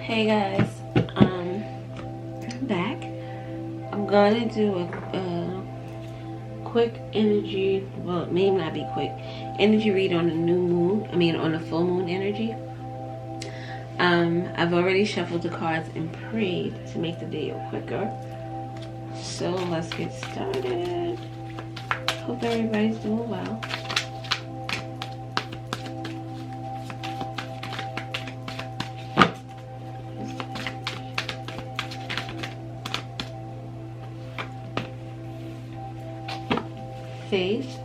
Hey guys, I'm back. I'm gonna do a quick energy, well, it may not be quick, energy read on the new moon, on the full moon energy. I've already shuffled the cards and prayed to make the video quicker. So let's get started. Hope everybody's doing well. Faith,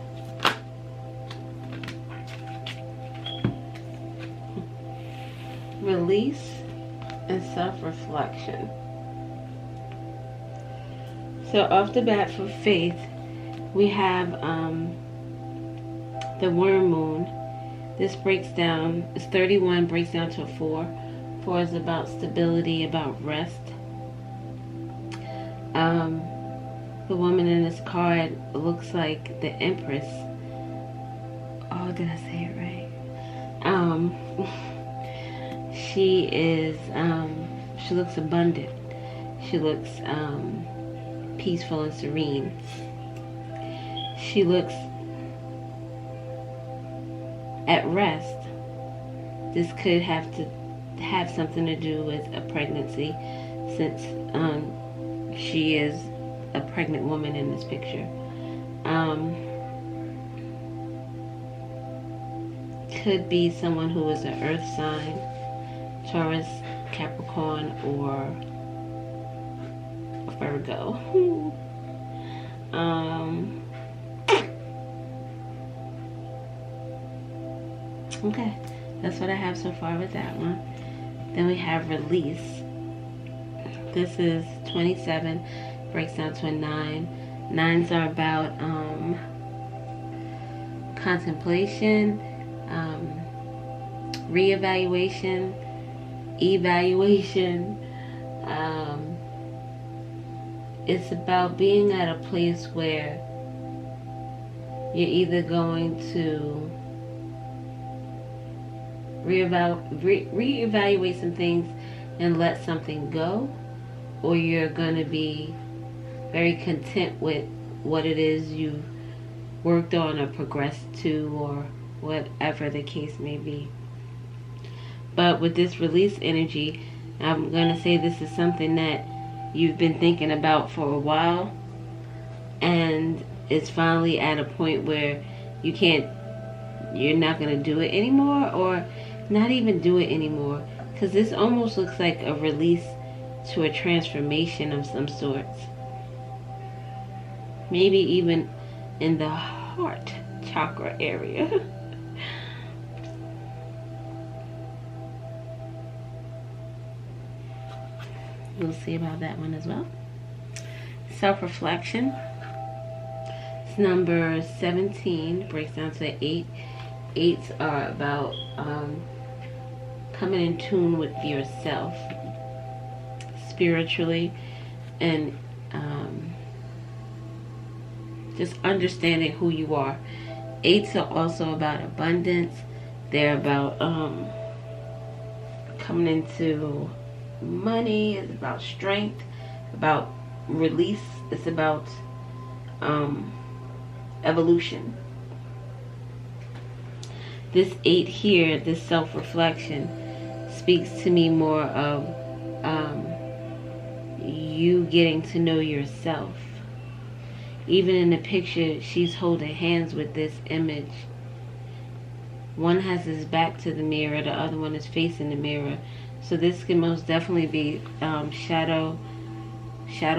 release, and self-reflection. So off the bat for faith, we have the worm moon. This breaks down, it's 31, breaks down to a 4. 4 is about stability, about rest. The woman in this card looks like the Empress. Oh, did I say it right? She is, she looks abundant. She looks peaceful and serene. She looks at rest. This could have something to do with a pregnancy, since she is a pregnant woman in this picture. Could be someone who is an earth sign, Taurus, Capricorn, or Virgo. Okay, that's what I have so far with that one. Then we have release. This is 27, breaks down to a 9. 9s are about contemplation, reevaluation, evaluation. It's about being at a place where you're either going to reevaluate some things and let something go, or you're going to be very content with what it is you worked on or progressed to, or whatever the case may be. But with this release energy, I'm going to say this is something that you've been thinking about for a while, and it's finally at a point where you're not going to do it anymore, or not even do it anymore, because this almost looks like a release to a transformation of some sorts. Maybe even in the heart chakra area. We'll see about that one as well. Self-reflection. It's number 17, breaks down to 8. 8s are about coming in tune with yourself spiritually, and just understanding who you are. 8s are also about abundance. They're about coming into money. It's about strength, about release. It's about evolution. This 8 here, this self-reflection, speaks to me more of you getting to know yourself. Even in the picture, she's holding hands with this image. One has his back to the mirror, the other one is facing the mirror. So this can most definitely be shadow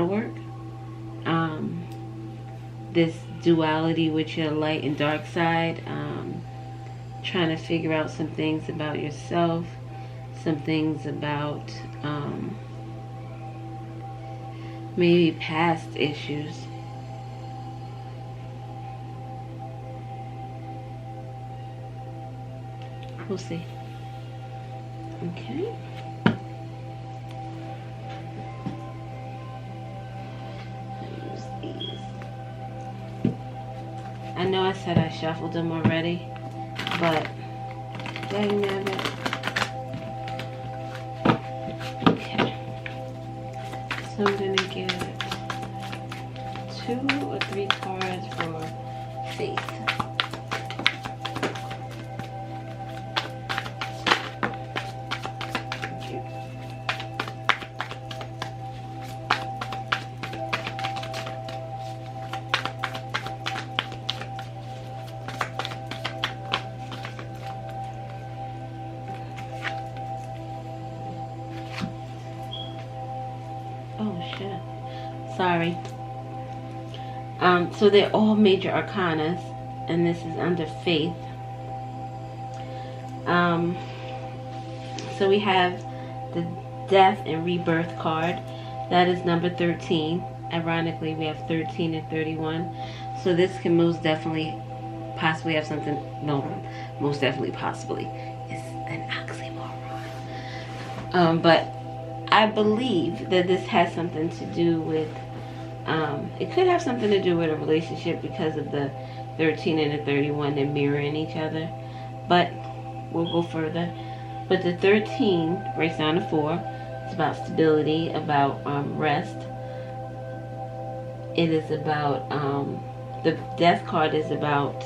work. This duality with your light and dark side. Trying to figure out some things about yourself, some things about maybe past issues. We'll see. Okay. Use these. I know I said I shuffled them already, but dang nabbit. So I'm going to get 2 or 3 cards for faith. Thank you. Oh shit. Sorry. So they're all major arcanas, and this is under faith. So we have the death and rebirth card. That is number 13. Ironically, we have 13 and 31. So this can most definitely possibly have something, no, most definitely possibly. It's an oxymoron. But I believe that this has something to do with, it could have something to do with a relationship because of the 13 and the 31 that mirroring each other. But we'll go further. But the 13 breaks down to 4. It's about stability, about rest. It is about, the death card is about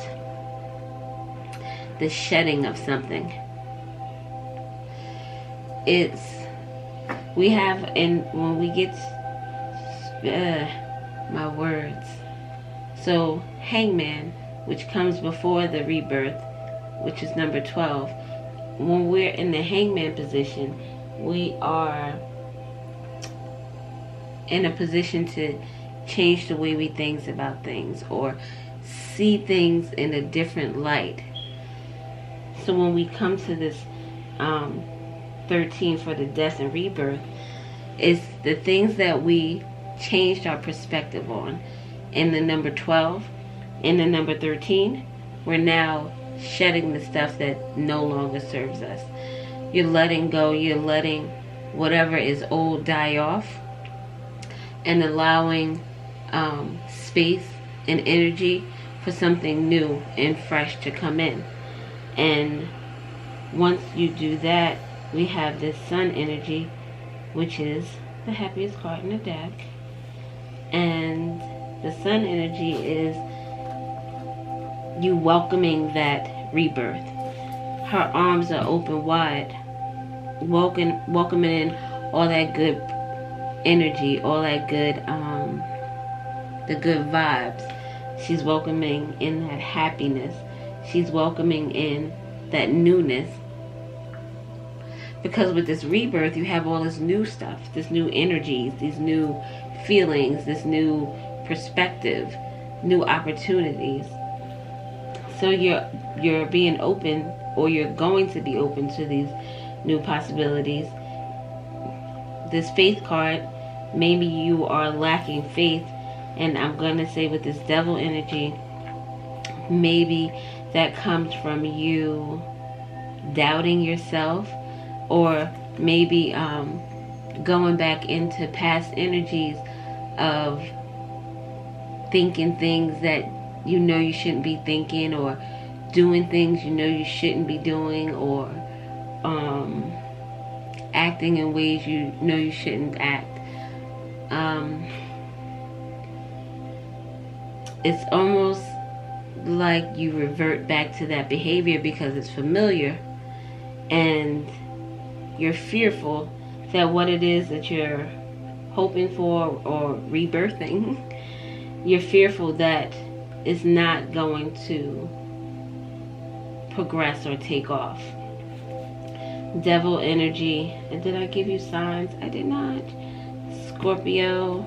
the shedding of something. It's, we have, and when we get, my words. So, Hangman, which comes before the rebirth, which is number 12. When we're in the Hangman position, we are in a position to change the way we think about things or see things in a different light. So when we come to this 13 for the death and rebirth, it's the things that we changed our perspective on. In the number 12, in the number 13, we're now shedding the stuff that no longer serves us. You're letting go, you're letting whatever is old die off and allowing space and energy for something new and fresh to come in. And once you do that, we have this sun energy, which is the happiest card in the deck. And the sun energy is you welcoming that rebirth. Her arms are open wide, welcoming in all that good energy, all that good, the good vibes. She's welcoming in that happiness. She's welcoming in that newness. Because with this rebirth, you have all this new stuff, this new energies, these new feelings, this new perspective, new opportunities. So you're being open, or you're going to be open to these new possibilities. This faith card, maybe you are lacking faith, and I'm going to say with this devil energy, maybe that comes from you doubting yourself, or maybe going back into past energies of thinking things that you know you shouldn't be thinking, or doing things you know you shouldn't be doing, or acting in ways you know you shouldn't act. It's almost like you revert back to that behavior because it's familiar, and you're fearful that what it is that you're hoping for or rebirthing, you're fearful that it's not going to progress or take off. Devil energy. And did I give you signs? I did not. Scorpio.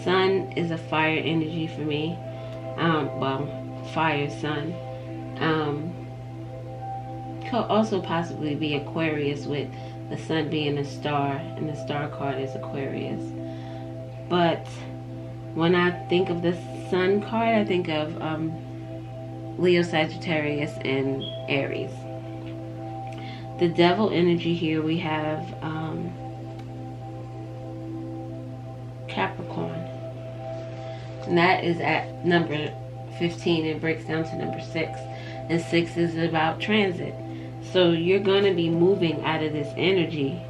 Sun is a fire energy for me. Well, fire sun. Could also possibly be Aquarius, with the sun being a star, and the star card is Aquarius. But when I think of the sun card, I think of Leo, Sagittarius, and Aries. The devil energy here, we have Capricorn. And that is at number 15. It breaks down to number 6. And 6 is about transit. So you're going to be moving out of this energy.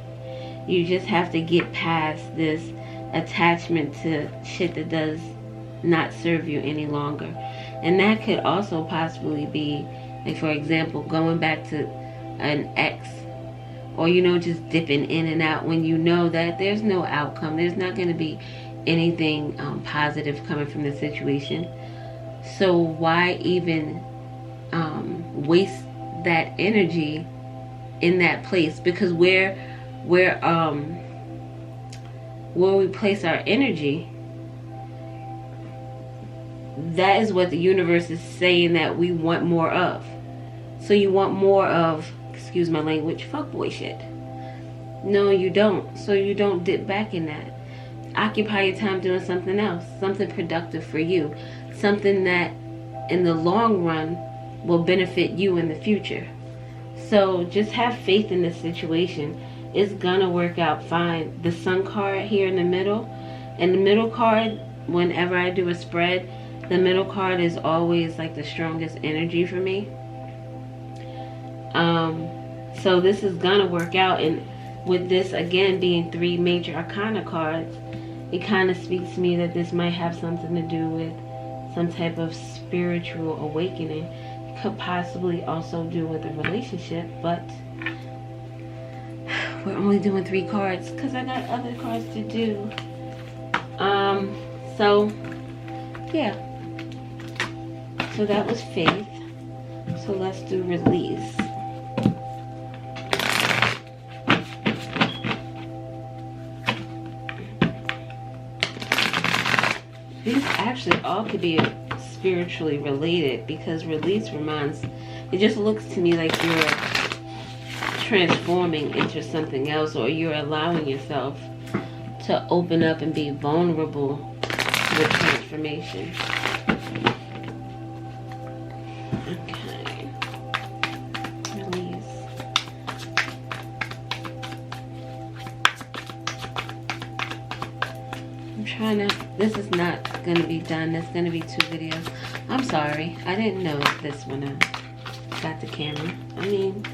You just have to get past this attachment to shit that does not serve you any longer. And that could also possibly be, like, for example, going back to an ex, or, you know, just dipping in and out when you know that there's no outcome, there's not going to be anything positive coming from the situation. So why even waste that energy in that place? Because where we place our energy, that is what the universe is saying that we want more of. So you want more of, excuse my language, fuckboy shit. No, you don't. So you don't dip back in that. Occupy your time doing something else, something productive for you, something that in the long run will benefit you in the future. So just have faith in this situation. It's gonna work out fine. The Sun card here in the middle, and the middle card, whenever I do a spread, the middle card is always like the strongest energy for me. So this is gonna work out. And with this again being 3 major arcana cards, it kind of speaks to me that this might have something to do with some type of spiritual awakening. It could possibly also do with a relationship, but we're only doing 3 cards because I got other cards to do. So yeah, so that was faith. So let's do release. These actually all could be spiritually related, because release reminds, it just looks to me like you're transforming into something else, or you're allowing yourself to open up and be vulnerable to the transformation. Okay. Release. I'm trying to, this is not going to be done. It's going to be 2 videos. I'm sorry. I didn't know this when I got the camera. I mean,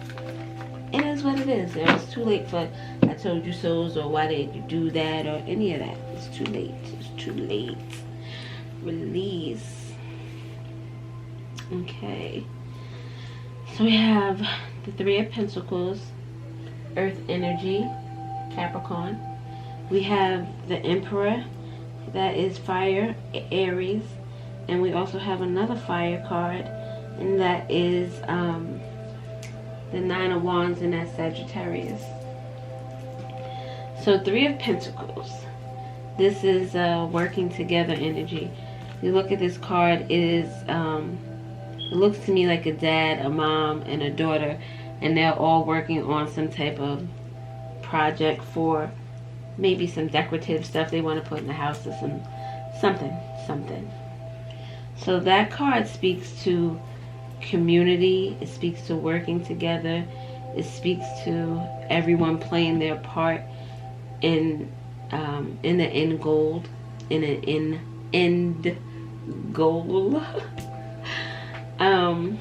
it is what it is. It's too late for I told you so's, or why did you do that, or any of that. It's too late. It's too late. Release. Okay. So we have the 3 of Pentacles, Earth energy, Capricorn. We have the Emperor, that is fire, Aries. And we also have another fire card, and that is the 9 of Wands, and that's Sagittarius. So 3 of Pentacles. This is working together energy. You look at this card, it is it looks to me like a dad, a mom, and a daughter, and they're all working on some type of project for maybe some decorative stuff they want to put in the house, or something. So that card speaks to community. It speaks to working together. It speaks to everyone playing their part in the end goal. End goal. I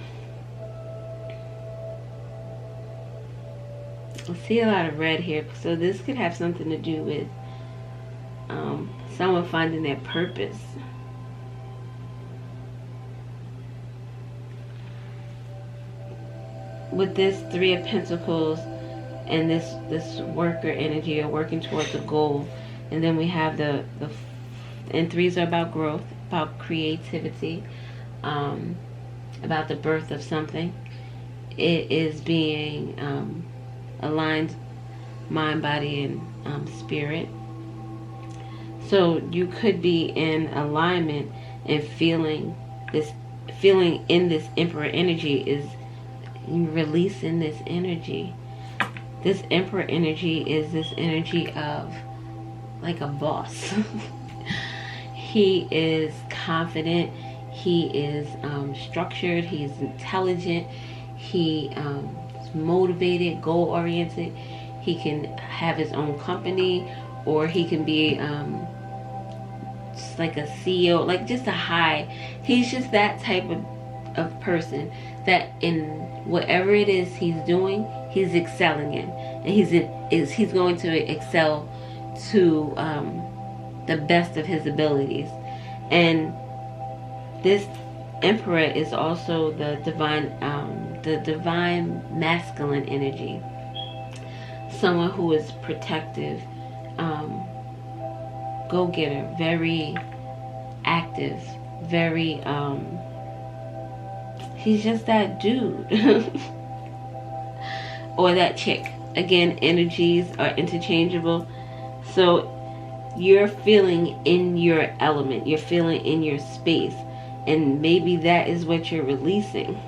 see a lot of red here, so this could have something to do with someone finding their purpose. With this 3 of Pentacles and this worker energy, or working towards a goal, and then we have the and 3s are about growth, about creativity, about the birth of something. It is being aligned, mind, body, and spirit. So you could be in alignment and feeling in this Emperor energy is releasing this energy. This Emperor energy is this energy of like a boss. He is confident. He is structured. He's intelligent. He is motivated, goal-oriented. He can have his own company, or he can be just like a CEO, like just a high. He's just that type of person that in whatever it is he's doing, he's excelling in, and he's going to excel to the best of his abilities. And this Emperor is also the divine masculine energy. Someone who is protective, go-getter, very active, very he's just that dude. Or that chick. Again, energies are interchangeable. So you're feeling in your element, you're feeling in your space, and maybe that is what you're releasing.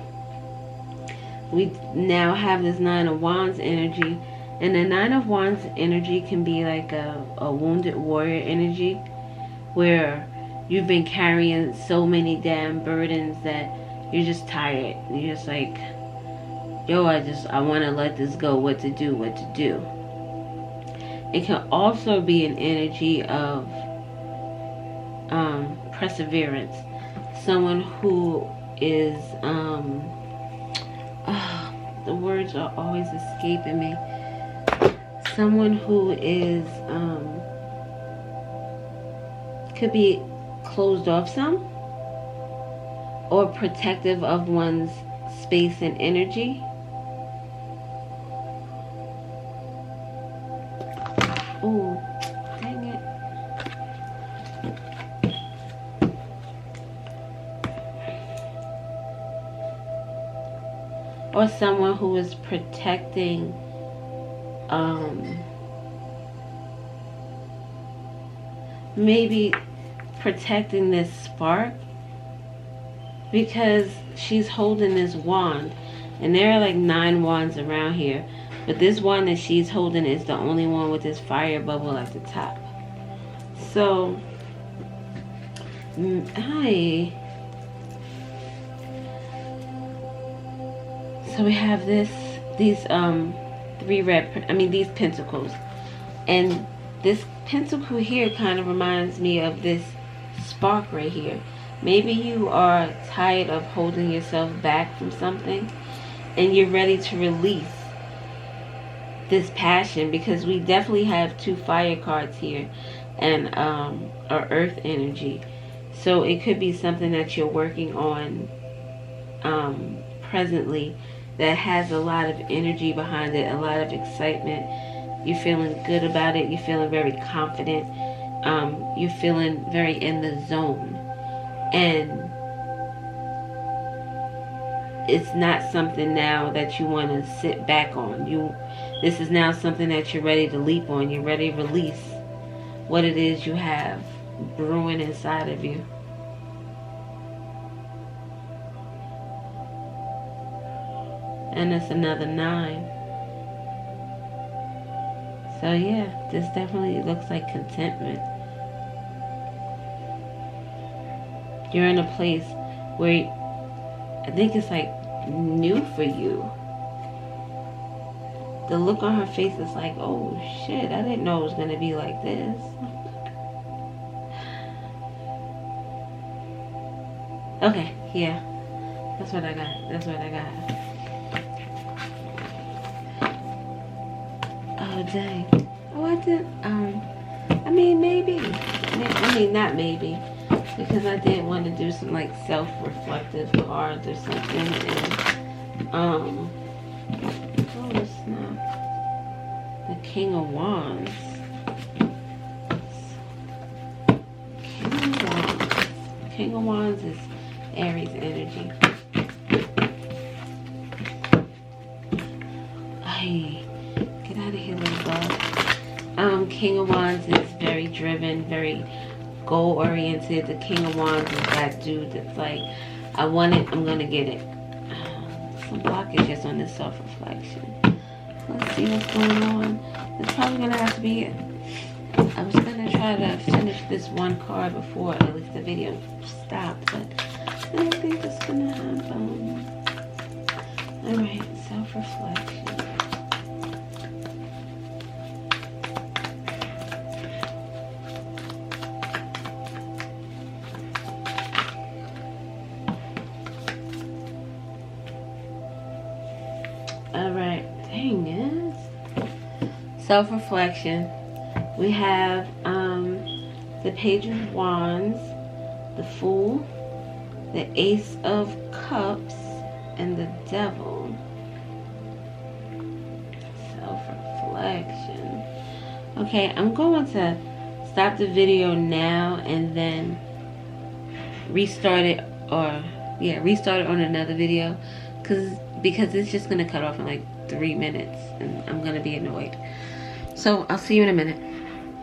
We now have this Nine of Wands energy, and the Nine of Wands energy can be like a wounded warrior energy, where you've been carrying so many damn burdens that you're just tired. You're just like, yo, I want to let this go. What to do. It can also be an energy of perseverance. Someone who is, the words are always escaping me. Someone who is, could be closed off some, or protective of one's space and energy. Oh, dang it. Or someone who is protecting maybe protecting this spark, because she's holding this wand, and there are like 9 wands around here, but this one that she's holding is the only one with this fire bubble at the top. So so we have these these pentacles, and this pentacle here kind of reminds me of this spark right here. Maybe you are tired of holding yourself back from something, and you're ready to release this passion, because we definitely have 2 fire cards here and or earth energy. So it could be something that you're working on presently that has a lot of energy behind it, a lot of excitement. You're feeling good about it. You're feeling very confident. You're feeling very in the zone. And it's not something now that you want to sit back on. This is now something that you're ready to leap on. You're ready to release what it is you have brewing inside of you. And it's another 9. So yeah, this definitely looks like contentment. You're in a place where I think it's like new for you. The look on her face is like, oh shit, I didn't know it was going to be like this. Okay, yeah. That's what I got. Oh, dang. Oh, I did, maybe. Not maybe. Because I did want to do some, like, self-reflective cards or something. And, oh, snap. The King of Wands. King of Wands is Aries energy. Ay, get out of here, little dog. King of Wands is very driven, very goal-oriented. The King of Wands is that dude that's like, I want it, I'm gonna get it. Some blockages on this self-reflection. Let's see what's going on. It's probably gonna have to be it. I was gonna try to finish this one card before at least the video stopped, but I don't think it's gonna happen. Alright, self-reflection. Alright, dang it. Self-reflection. We have the Page of Wands, the Fool, the Ace of Cups, and the Devil. Self-reflection. Okay, I'm going to stop the video now and then restart it, restart it on another video, because it's just going to cut off in like 3 minutes and I'm going to be annoyed. So I'll see you in a minute.